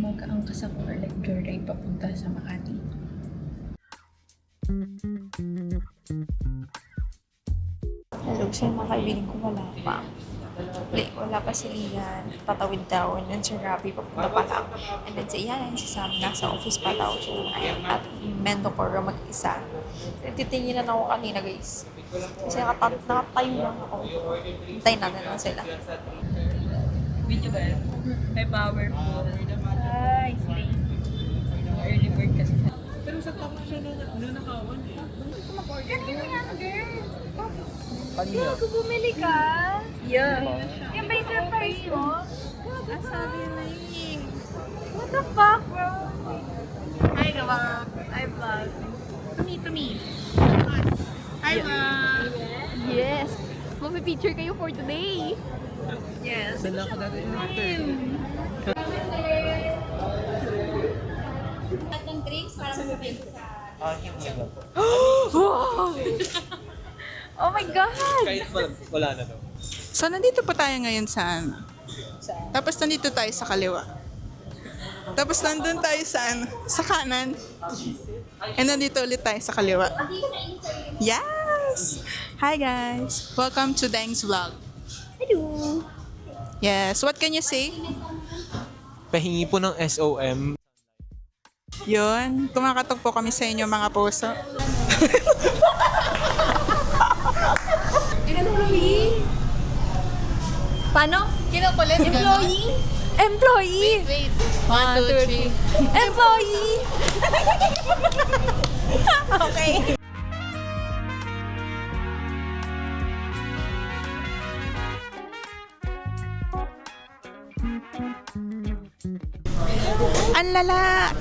Mag-aangkas ako or like joyride papunta sa Makati. Hello sa mga kaibigan ko, wala pa. Wala pa si Lian. Patawid daw. And then si Rabi, papunta pa lang. And then si Ian, si Sam, nasa office pa daw. So, ayun. At Mendocoro mag-isa. Titinginan ako kanina, guys. Kasi nakatayo lang ako. Hintayin natin lang sila. Video ba yan? May powerful. Ay, slay. Early bird kasi. Pero sa top siya na nakawan eh. Kanina yan, girl. Kanina? Kung bumili ka? Yeah. Yan ba yung surprise ko? Sabi na yun. What the fuck, bro? Hi, vlog. Hi, vlog. To me. Hi, vlog. Yes. Mapi-feature kayo for today. Yes. Dala ko dati yung actor. Ng drinks para masabay ko sa... Wow! Oh my God! Kahit wala na daw. So, nandito po tayo ngayon sa ano? Tapos nandito tayo sa kaliwa. Tapos nandun tayo sa ano? Sa kanan. And nandito ulit tayo sa kaliwa. Yes! Hi guys! Welcome to Dang's Vlog. Hello! Yes, what can you say? Pahingi po ng SOM. Yun, kumakatok po kami sa inyo mga puso. Employee? Paano? Kinukulit? Employee? Employee! Wait. 1, 2, 3. Employee! Okay. Ang lala!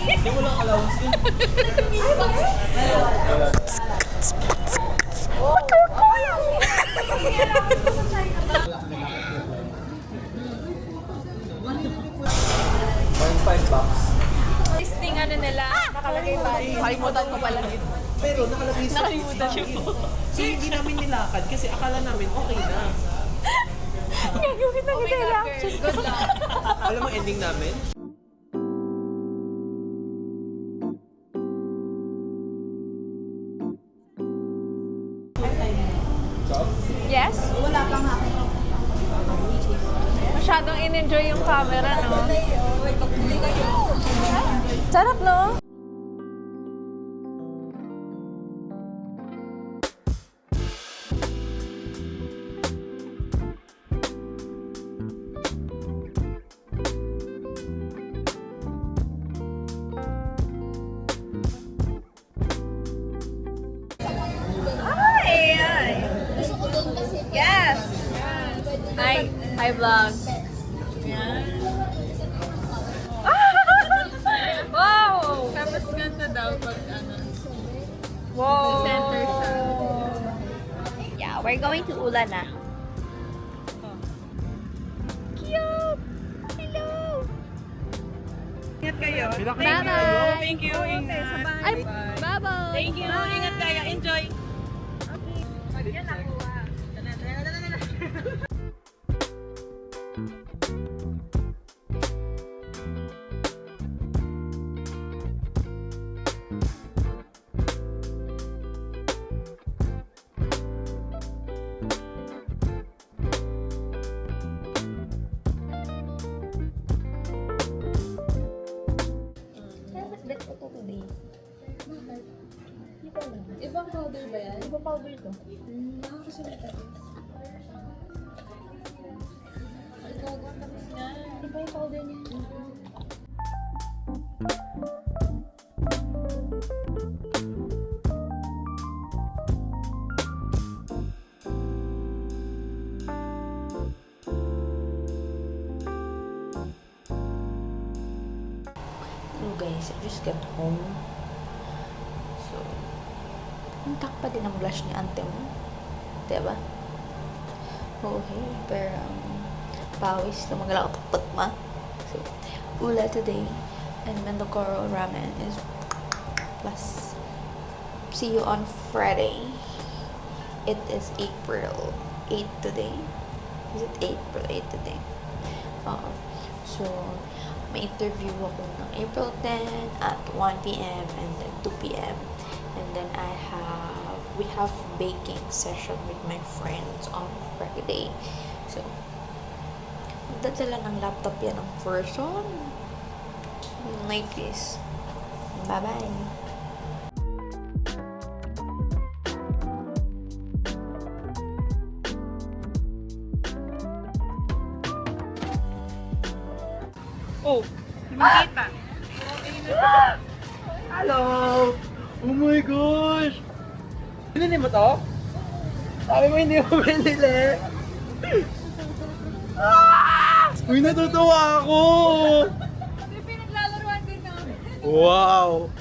Hindi mo lang allowance yun. Listing ano nila, nakalagay ba? Kalimutan ko pala dito. Pero nakalagay sa So hindi namin nilakad kasi akala namin okay na. Gagawin na kita reaction. Good luck. Alam mo ending namin? Yes? Wala pa nga. Masyadong in-enjoy yung camera, no? Sarap, no? Yes! Hi, vlog. Wow! Tapos ganda daw pag ano. Wow! Center siya. Yeah, we're going to Ulan na. Cute! Hello! Ingat kayo. Bye-bye! Thank you. Ingat. Ay, bye-bye! Thank you. Ingat kayo. Enjoy. Yan nakuha. Ibang powder ba yan? Ibang powder to? Nakakasunod ako. Ay, gago, tapos nga. Iba yung powder niya. Hello guys, I just got home. So, intact pa din ang blush ni ante mo. Diba? Oh, hey. Pero, pawis na maglakatot ma. So, ula today. And Mendocoro ramen is plus. See you on Friday. It is April 8 today. Is it April 8 today? So, may interview ako ng April 10 at 1 p.m. and then 2 p.m. And then we have baking session with my friends on Friday. So, magdadala ng laptop yan ng person. Like this. Bye-bye. Oh, makita. Hello! Oh my gosh! Binili mo to? Sabi mo hindi mo binili. Uy, natutuwa ako! Pinaglalaruan din namin. Wow!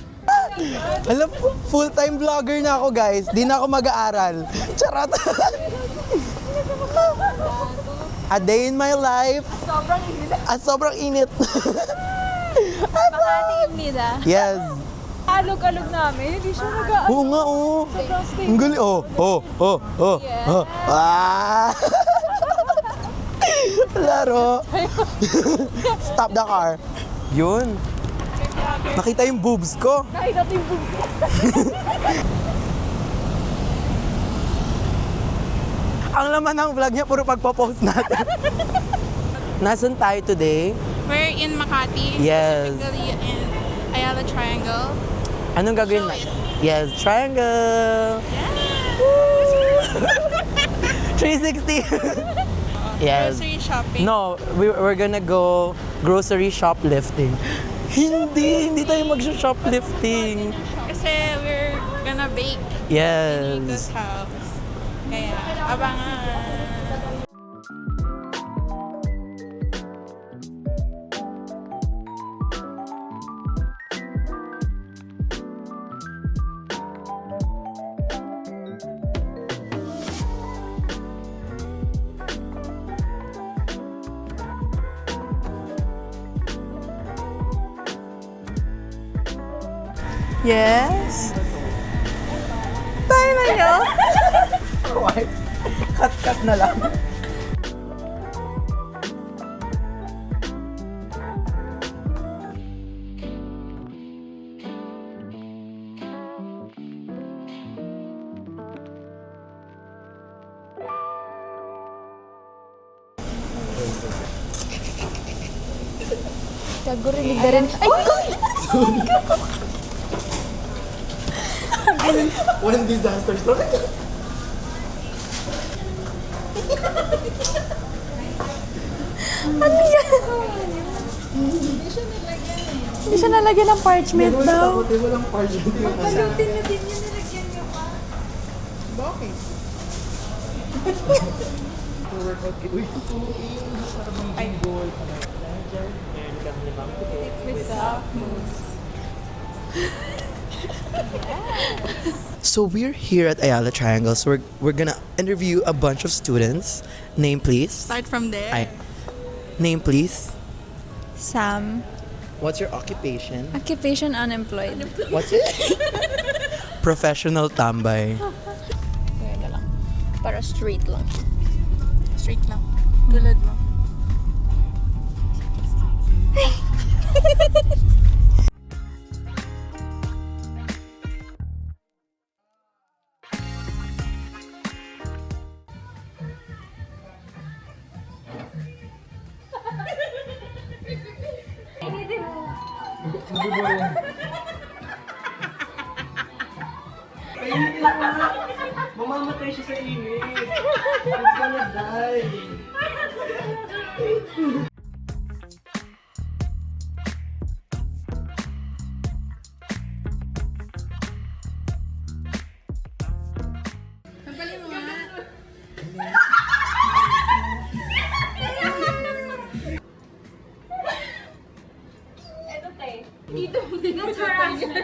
Alam, full-time vlogger na ako guys. Di na ako mag-aaral. Charot! A day in my life. Sobrang init. Makati nila. Yes. Alog-alog namin. Hindi siya Oo nga, oo. Ang galing. Oh. Ah! Laro. Stop the car. Yun. Nakita yung boobs ko. Nakita yung boobs. Ang laman ng vlog niya, puro pagpo-post natin. Nasaan tayo today? We're in Makati. Yes. Specifically in Ayala Triangle. Anong gagawin na? Yes, triangle! 360! Yes. Grocery shopping. No, we're gonna go grocery shoplifting. Hindi tayo mag-shoplifting. Kasi we're gonna bake in Yes. Nico's house. Kaya, abangan. Yes. Tayo na yun. Cut na lang. Gago rinig na rin. Ay! One disaster story. Ano yan? Hindi siya nalagyan ng parchment daw. Walang parchment yung Palutin niyo din yun, nilagyan niyo pa. Bakit? So we're here at Ayala Triangle. So we're gonna interview a bunch of students. Name please. Start from there. Name please. Sam. What's your occupation? Occupation unemployed. What's it? Professional tambay. Kaya na lang. Para straight lang. Straight lang. Tulad mo. Mamamatay siya sa init. It's gonna die. Dito, That's her accent.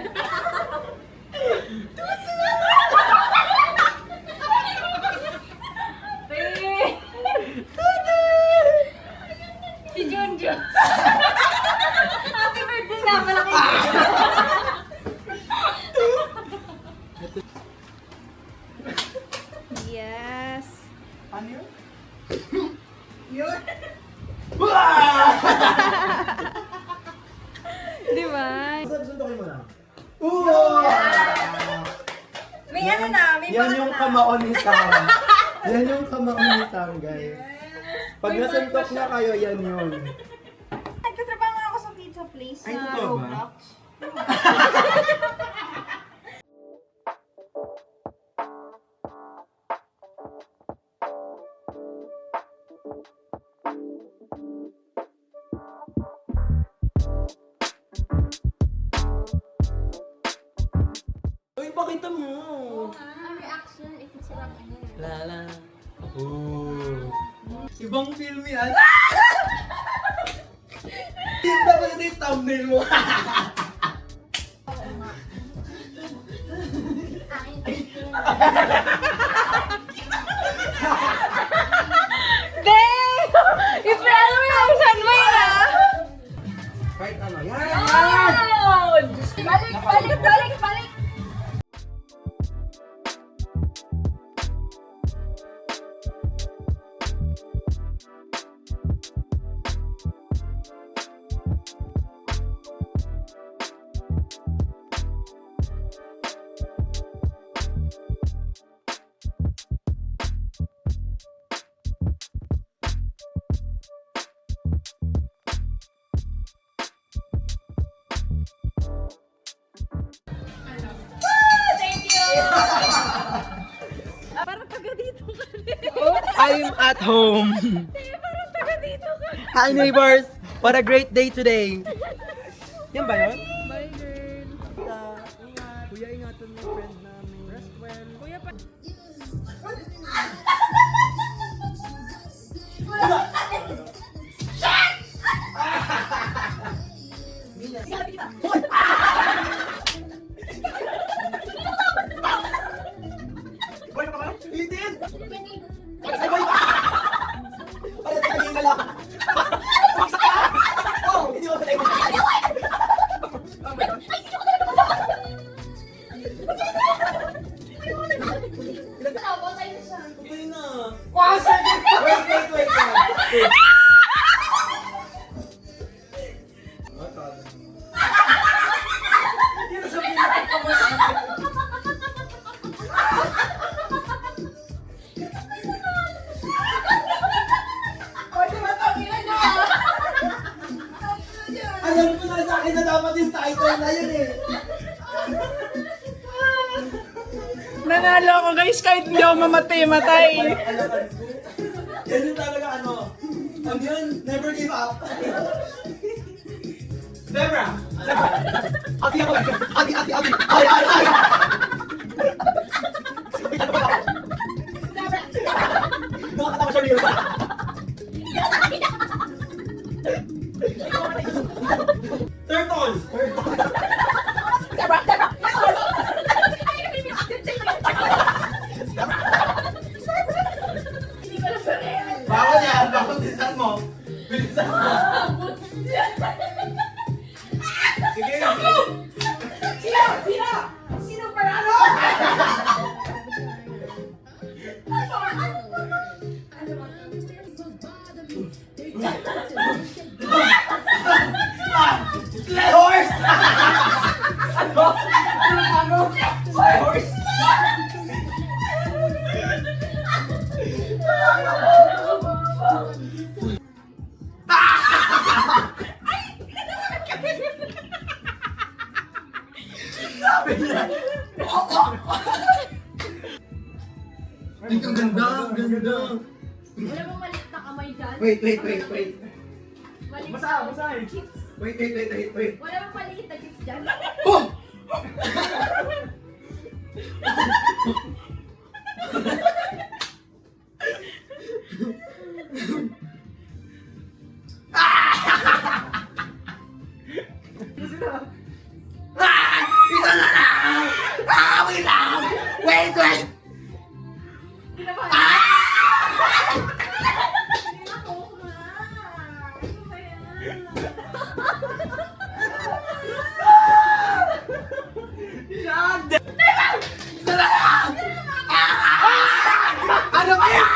Si Junjun. Happy birthday nga pala kay Yes. Ano yun? Di ba? Sundukin mo na. May ano na, may Yan baka yung na. kamaon ni Sam. Yan yung kamaon ni Sam, guys. Pag nasuntok na kayo, yan yun. Nagtatrabaho nga ako sa pizza place Ay, na totoo ba? Roblox. Uy, pakita mo. Ang reaction if it's wrong ano. Lala. Oh. Ibang film yan. Yung dapat ito yung thumbnail mo. Dang! I-follow mo yung option mo yun ah! Kahit ano. Yan! Wow! Balik, balik, balik, balik! Parang taga dito ka I'm at home. Parang taga dito ka. Hi neighbors! What a great day today! Yan ba yun? Bye, girl. Kuya, ingatan mo yung friend namin. Rest well. Kuya pa. Boy, ka ba? Itin! Ay, boy ka! Ay, tagayin na lang! Baksak ka! Oh, hindi mo patay mo! Oh my gosh! Patay na! Wow, sige! Wait! Yun sa alam ko na sa akin na dapat yung title na yun eh. Nanalo ako guys kahit hindi ako mamatay. Yan yung talaga ano. Ano yun? Never give up. Debra! Ati ako! Ati! Ay! Nakakatawa siya rin. Turtle! Bawal yan! Bawal bilisan mo! Bilisan mo! Sige! Sino paralo? Sled horse! Ano? Sled horse! Sabi niya! Ay, ang ganda! Ang ganda! Wala bang maliit na kamay dyan? Wait. Maliit Basa eh. chips. Wait. Wala bang maliit na chips dyan? Oh! wait! Ano ba yan?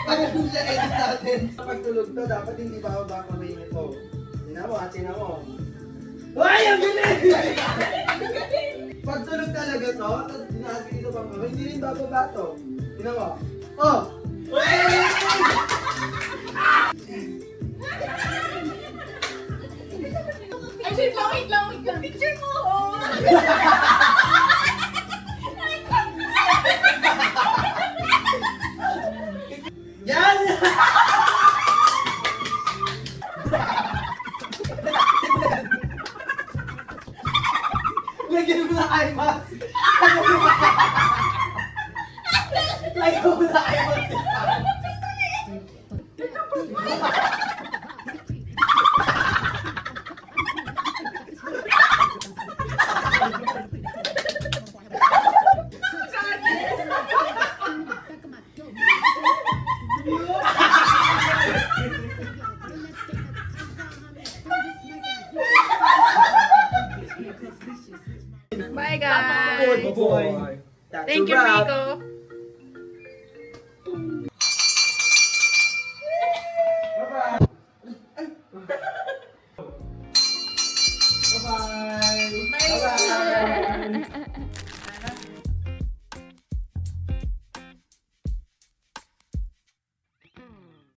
Pag ganun siya edit natin. Kapag tulog to, dapat hindi bababa kamay nito. Tingnan mo, tingnan mo. Ay, ang galing! Pag tulog talaga to, tapos dinaas dito pang kamay, hindi rin bababa to. Tingnan mo. Oh! Ay, wait lang. Picture mo! Yan! Lagyan mo na eye mask. Lagyan mo na eye mask. Bye, guys! Boy. That's Thank a you, wrap. Rico. Bye-bye. Bye-bye.